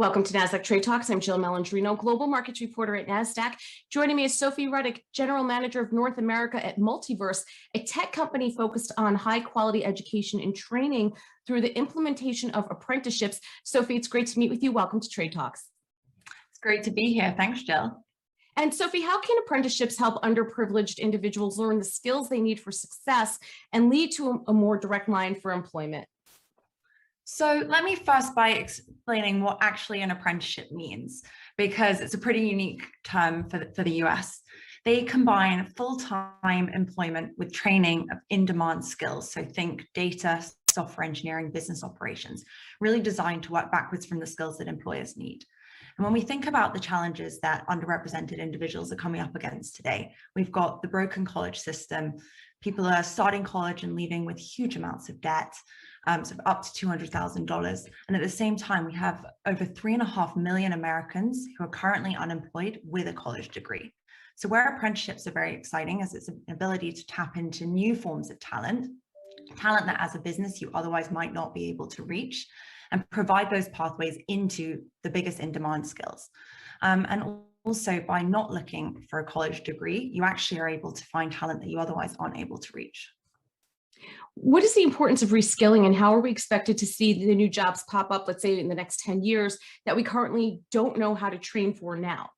Welcome to Nasdaq Trade Talks. I'm Jill Malandrino, Global Markets Reporter at Nasdaq. Joining me is Sophie Ruddock, General Manager of North America at Multiverse, a tech company focused on high-quality education and training through the implementation of apprenticeships. Sophie, it's great to meet with you. Welcome to Trade Talks. It's great to be here. Thanks, Jill. And Sophie, how can apprenticeships help underprivileged individuals learn the skills they need for success and lead to a more direct line for employment? So let me first by explaining what actually an apprenticeship means, because it's a pretty unique term for the US. They combine full-time employment with training of in-demand skills. So think data, software engineering, business operations, really designed to work backwards from the skills that employers need. And when we think about the challenges that underrepresented individuals are coming up against today, we've got the broken college system. People are starting college and leaving with huge amounts of debt, sort of up to $200,000. And at the same time, we have over 3.5 million Americans who are currently unemployed with a college degree. So where apprenticeships are very exciting is it's an ability to tap into new forms of talent that as a business you otherwise might not be able to reach, and provide those pathways into the biggest in-demand skills. And also, by not looking for a college degree, you actually are able to find talent that you otherwise aren't able to reach. What is the importance of reskilling, and how are we expected to see the new jobs pop up, let's say in the next 10 years, that we currently don't know how to train for now?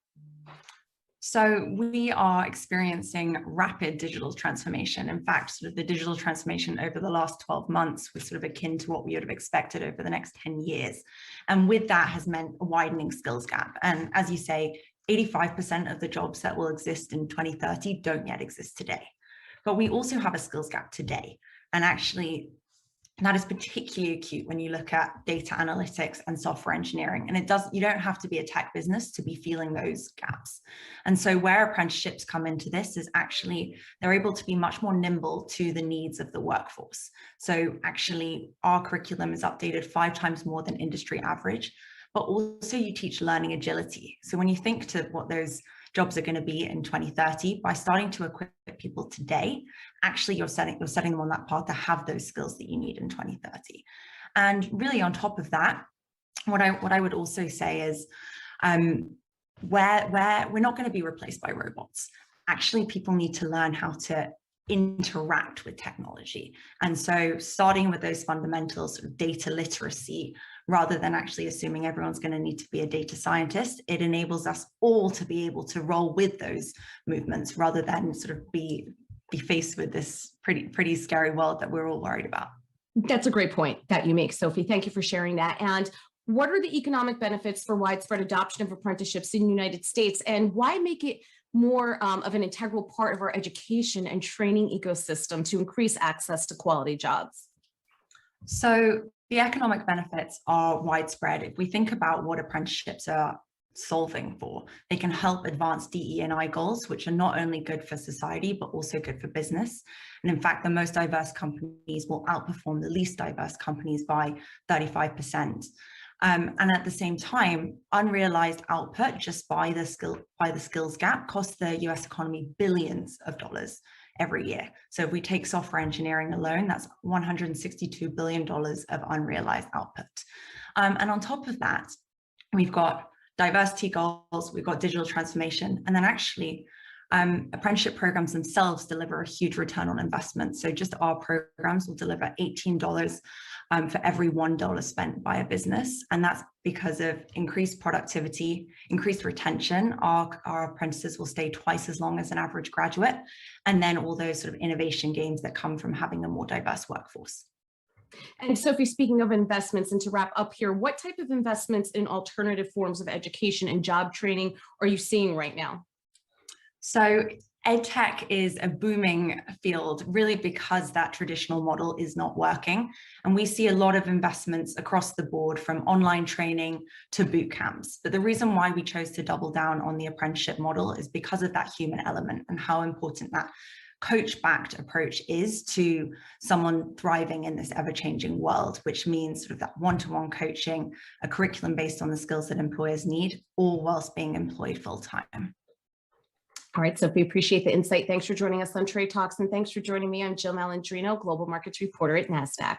So we are experiencing rapid digital transformation. In fact, sort of the digital transformation over the last 12 months was sort of akin to what we would have expected over the next 10 years. And with that has meant a widening skills gap. And as you say, 85% of the jobs that will exist in 2030 don't yet exist today. But we also have a skills gap today. And actually, that is particularly acute when you look at data analytics and software engineering. And you don't have to be a tech business to be feeling those gaps. And so where apprenticeships come into this is actually they're able to be much more nimble to the needs of the workforce. So actually our curriculum is updated 5 times more than industry average, but also you teach learning agility. So when you think to what those jobs are going to be in 2030, by starting to equip people today, actually you're setting them on that path to have those skills that you need in 2030. And really on top of that, what I would also say is where we're not going to be replaced by robots. Actually, people need to learn how to interact with technology. And so starting with those fundamentals, sort of data literacy, rather than actually assuming everyone's going to need to be a data scientist, it enables us all to be able to roll with those movements rather than sort of be faced with this pretty scary world that we're all worried about. That's a great point that you make, Sophie. Thank you for sharing that. And what are the economic benefits for widespread adoption of apprenticeships in the United States, and why make it more of an integral part of our education and training ecosystem to increase access to quality jobs? So the economic benefits are widespread. If we think about what apprenticeships are solving for, they can help advance DE&I goals, which are not only good for society, but also good for business. And in fact, the most diverse companies will outperform the least diverse companies by 35%. And at the same time, unrealized output just by the skills gap costs the US economy billions of dollars every year. So if we take software engineering alone, that's $162 billion of unrealized output. And on top of that, we've got diversity goals, we've got digital transformation, and then actually apprenticeship programs themselves deliver a huge return on investment. So just our programs will deliver $18 for every $1 spent by a business. And that's because of increased productivity, increased retention. Our apprentices will stay twice as long as an average graduate. And then all those sort of innovation gains that come from having a more diverse workforce. And Sophie, speaking of investments, and to wrap up here, what type of investments in alternative forms of education and job training are you seeing right now? So EdTech is a booming field, really because that traditional model is not working. And we see a lot of investments across the board, from online training to boot camps. But the reason why we chose to double down on the apprenticeship model is because of that human element and how important that coach-backed approach is to someone thriving in this ever-changing world, which means sort of that one-to-one coaching, a curriculum based on the skills that employers need, all whilst being employed full-time. All right, Sophie, appreciate the insight. Thanks for joining us on Trade Talks, and thanks for joining me. I'm Jill Malandrino, Global Markets Reporter at Nasdaq.